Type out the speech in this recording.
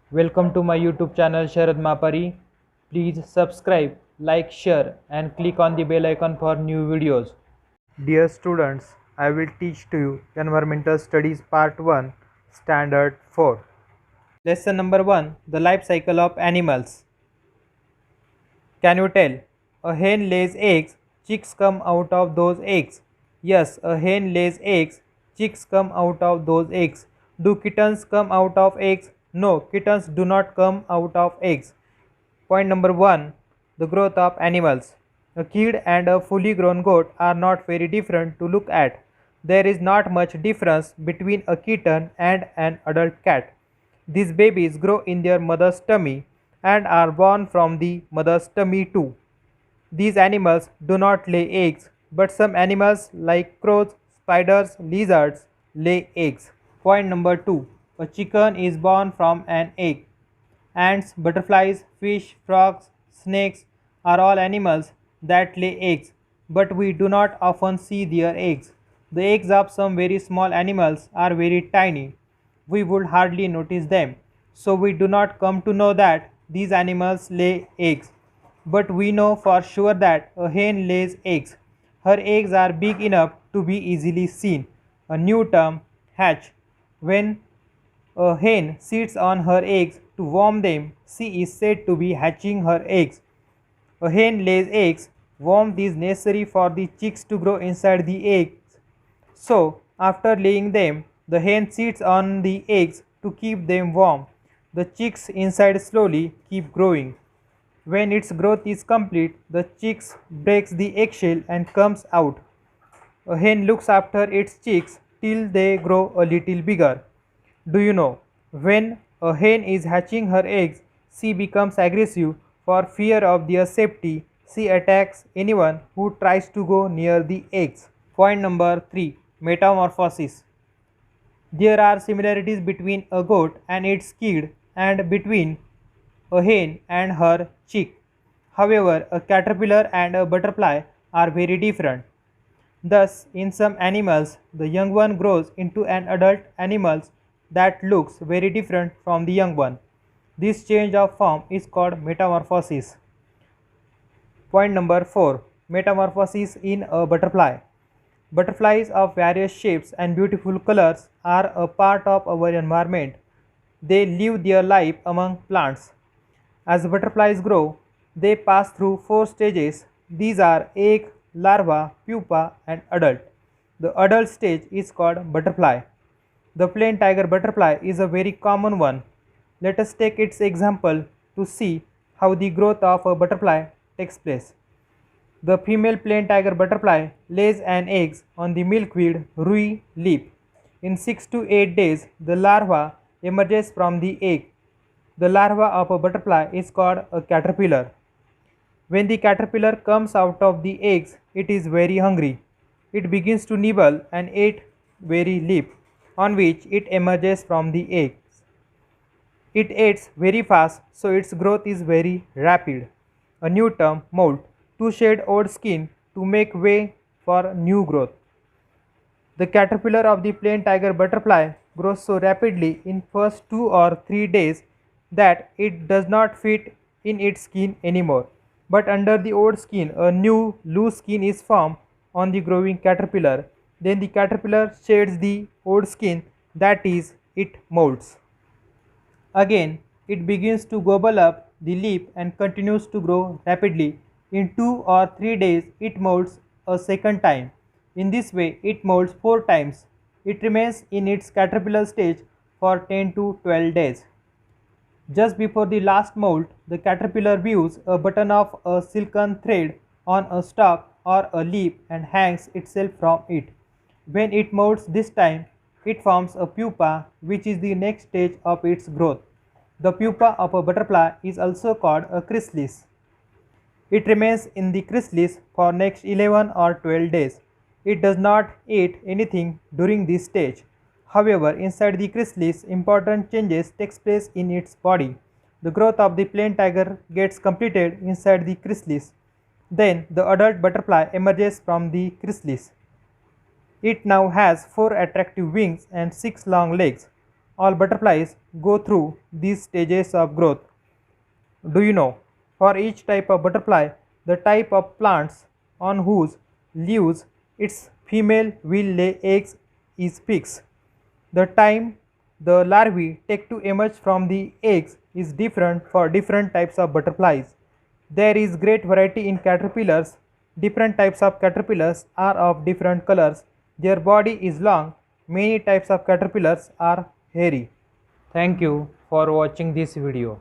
Welcome to my YouTube channel Sharad Mapari. Please subscribe, like, share and click on the bell icon for new videos. Dear students, I will teach to you Environmental Studies Part 1, Standard 4. Lesson number 1, The Life Cycle of Animals. Can you tell? A hen lays eggs, chicks come out of those eggs. Yes, a hen lays eggs, chicks come out of those eggs. Do kittens come out of eggs? No, kittens do not come out of eggs. Point number 1, The growth of animals. A kid and a fully grown goat are not very different to look at. There is not much difference between a kitten and an adult cat. These babies grow in their mother's tummy and are born from the mother's tummy too. These animals do not lay eggs, but some animals like crows, spiders, lizards lay eggs. Point number 2, A chicken is born from an egg. Ants, butterflies, fish, frogs, snakes are all animals that lay eggs, but we do not often see their eggs. The eggs of some very small animals are very tiny. We would hardly notice them, so we do not come to know that these animals lay eggs. But we know for sure that a hen lays eggs. Her eggs are big enough to be easily seen. A new term, hatch. When a hen sits on her eggs to warm them, she is said to be hatching her eggs. A hen lays eggs. Warmth is necessary for the chicks to grow inside the eggs. So, after laying them, the hen sits on the eggs to keep them warm. The chicks inside slowly keep growing. When its growth is complete, the chicks breaks the eggshell and comes out. A hen looks after its chicks till they grow a little bigger. Do you know, when a hen is hatching her eggs, she becomes aggressive for fear of their safety. She attacks anyone who tries to go near the eggs. Point number 3, Metamorphosis. There are similarities between a goat and its kid and between a hen and her chick. However, a caterpillar and a butterfly are very different. Thus, in some animals, the young one grows into an adult animal that looks very different from the young one. This change of form is called metamorphosis. Point number 4, Metamorphosis in a butterfly. Butterflies of various shapes and beautiful colors are a part of our environment. They live their life among plants. As butterflies grow, they pass through 4 stages. These are egg, larva, pupa, and adult. The adult stage is called butterfly. The plain tiger butterfly is a very common one. Let us take its example to see how the growth of a butterfly takes place. The female plain tiger butterfly lays an egg on the milkweed rui leaf. In 6 to 8 days, the larva emerges from the egg. The larva of a butterfly is called a caterpillar. When the caterpillar comes out of the eggs, it is very hungry. It begins to nibble and eat very leaf on which it emerges from the eggs. It eats very fast, so its growth is very rapid. A new term, molt, to shed old skin to make way for new growth. The caterpillar of the plain tiger butterfly grows so rapidly in first 2 or 3 days that it does not fit in its skin anymore. But under the old skin, a new loose skin is formed on the growing caterpillar. Then the caterpillar sheds the old skin, that is, it molts. Again, it begins to gobble up the leaf and continues to grow rapidly. In 2 or 3 days, it molts a second time. In this way, it molts 4 times. It remains in its caterpillar stage for 10 to 12 days. Just before the last molt, the caterpillar weaves a button of a silken thread on a stalk or a leaf and hangs itself from it. When it molts this time, it forms a pupa, which is the next stage of its growth. The pupa of a butterfly is also called a chrysalis. It remains in the chrysalis for next 11 or 12 days. It does not eat anything during this stage. However, inside the chrysalis, important changes takes place in its body. The growth of the plain tiger gets completed inside the chrysalis. Then the adult butterfly emerges from the chrysalis. It now has 4 attractive wings and 6 long legs. All butterflies go through these stages of growth. Do you know? For each type of butterfly, the type of plants on whose leaves its female will lay eggs is fixed. The time the larvae take to emerge from the eggs is different for different types of butterflies. There is great variety in caterpillars. Different types of caterpillars are of different colors. Their body is long. Many types of caterpillars are hairy. Thank you for watching this video.